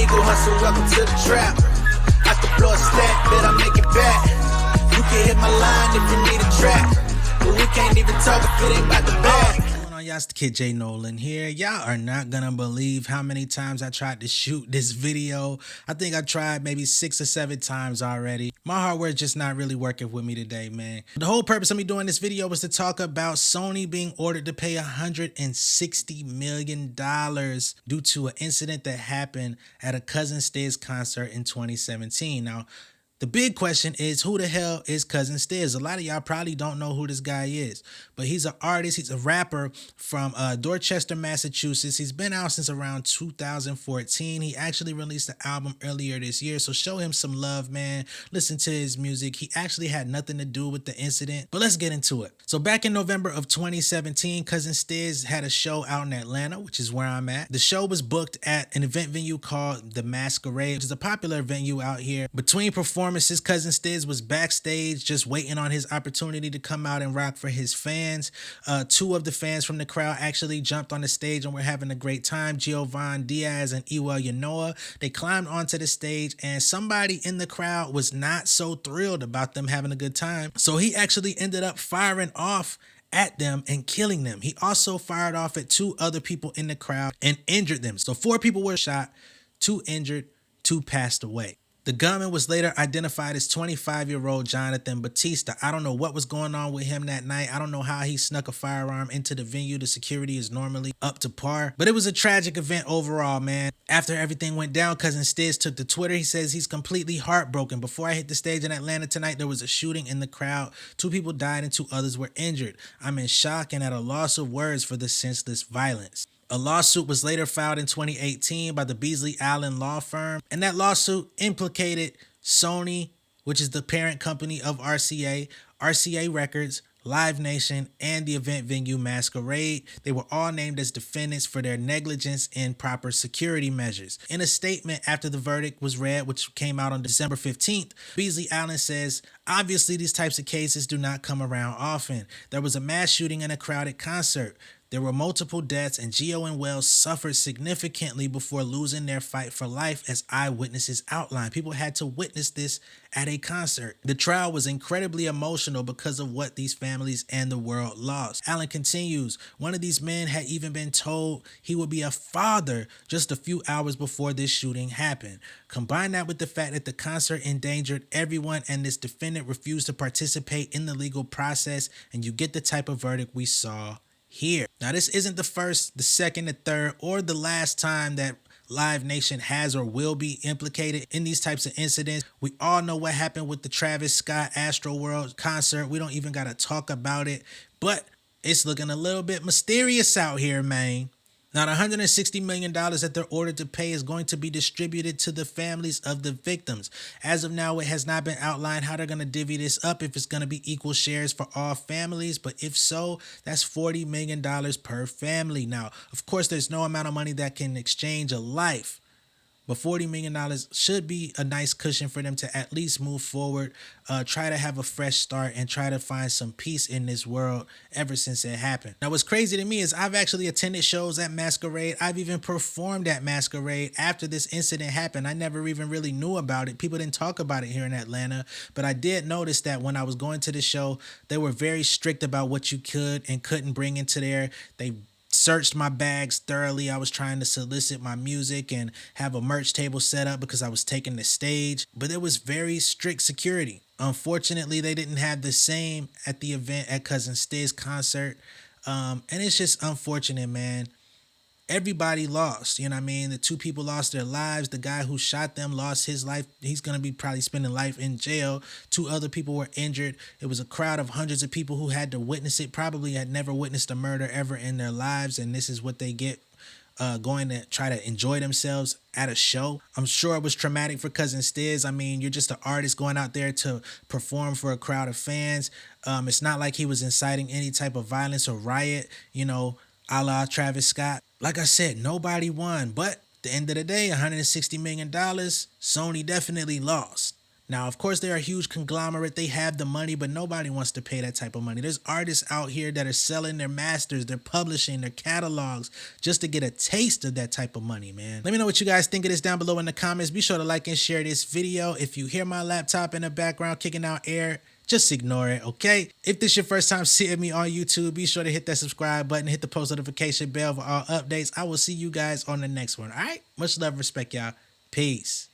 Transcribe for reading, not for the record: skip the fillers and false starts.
illegal hustle, welcome to the trap. I can blow a stack, bet I make it back. You can hit my line if you need a track, but we can't even talk if it ain't about the bag. Y'all, it's the kid J Nolan here. Y'all are not gonna believe how many times I tried to shoot this video. I think I tried maybe 6 or 7 times already. My hardware is just not really working with me today, man. The whole purpose of me doing this video was to talk about Sony being ordered to pay $160 million due to an incident that happened at a Cousin Stizz concert in 2017. Now, the big question is, who the hell is Cousin Stizz? A lot of y'all probably don't know who this guy is, but he's an artist. He's a rapper from Dorchester, Massachusetts. He's been out since around 2014. He actually released an album earlier this year, so show him some love, man. Listen to his music. He actually had nothing to do with the incident, but let's get into it. So back in November of 2017, Cousin Stizz had a show out in Atlanta, which is where I'm at. The show was booked at an event venue called the Masquerade, which is a popular venue out here. Between performances, Cousin Stizz was backstage just waiting on his opportunity to come out and rock for his fans. 2 of the fans from the crowd actually jumped on the stage and were having a great time. Giovanni Diaz and realjnolan. They climbed onto the stage, and somebody in the crowd was not so thrilled about them having a good time. So he actually ended up firing off at them and killing them. He also fired off at 2 other people in the crowd and injured them. So 4 people were shot, 2 injured, 2 passed away. The gunman was later identified as 25-year-old Jonathan Batista. I don't know what was going on with him that night. I don't know how he snuck a firearm into the venue. The security is normally up to par. But it was a tragic event overall, man. After everything went down, Cousin Stizz took to Twitter. He says he's completely heartbroken. Before I hit the stage in Atlanta tonight, there was a shooting in the crowd. 2 people died and 2 others were injured. I'm in shock and at a loss of words for the senseless violence. A lawsuit was later filed in 2018 by the Beasley Allen law firm, and that lawsuit implicated Sony, which is the parent company of RCA Records, Live Nation, and the event venue Masquerade. They were all named as defendants for their negligence in proper security measures. In a statement after the verdict was read, which came out on December 15th, Beasley Allen says, "Obviously, these types of cases do not come around often. There was a mass shooting in a crowded concert. There were multiple deaths, and Gio and Wells suffered significantly before losing their fight for life, as eyewitnesses outlined." People had to witness this at a concert. The trial was incredibly emotional because of what these families and the world lost. Allen continues, "One of these men had even been told he would be a father just a few hours before this shooting happened. Combine that with the fact that the concert endangered everyone and this defendant refused to participate in the legal process, and you get the type of verdict we saw here." Now, this isn't the first, the second, the third, or the last time that Live Nation has or will be implicated in these types of incidents. We all know what happened with the Travis Scott Astroworld concert. We don't even got to talk about it, but it's looking a little bit mysterious out here, man. Now, the $160 million that they're ordered to pay is going to be distributed to the families of the victims. As of now, it has not been outlined how they're going to divvy this up, if it's going to be equal shares for all families. But if so, that's $40 million per family. Now, of course, there's no amount of money that can exchange a life, but $40 million should be a nice cushion for them to at least move forward, try to have a fresh start, and try to find some peace in this world ever since it happened. Now, what's crazy to me is I've actually attended shows at Masquerade. I've even performed at Masquerade after this incident happened. I never even really knew about it. People didn't talk about it here in Atlanta, but I did notice that when I was going to the show, they were very strict about what you could and couldn't bring into there. They searched my bags thoroughly. I was trying to solicit my music and have a merch table set up because I was taking the stage, but there was very strict security. Unfortunately, they didn't have the same at the event at Cousin Stizz concert, and it's just unfortunate, man. Everybody lost, you know what I mean? The 2 people lost their lives. The guy who shot them lost his life. He's going to be probably spending life in jail. 2 other people were injured. It was a crowd of hundreds of people who had to witness it, probably had never witnessed a murder ever in their lives, and this is what they get going to try to enjoy themselves at a show. I'm sure it was traumatic for Cousin Stizz. I mean, you're just an artist going out there to perform for a crowd of fans. It's not like he was inciting any type of violence or riot, you know, a la Travis Scott. Like I said, nobody won, but at the end of the day, $160 million, Sony definitely lost. Now, of course, they're a huge conglomerate. They have the money, but nobody wants to pay that type of money. There's artists out here that are selling their masters, they're publishing their catalogs just to get a taste of that type of money, man. Let me know what you guys think of this down below in the comments. Be sure to like and share this video. If you hear my laptop in the background kicking out air, just ignore it, okay? If this is your first time seeing me on YouTube, be sure to hit that subscribe button, hit the post notification bell for all updates. I will see you guys on the next one, all right? Much love, respect, y'all. Peace.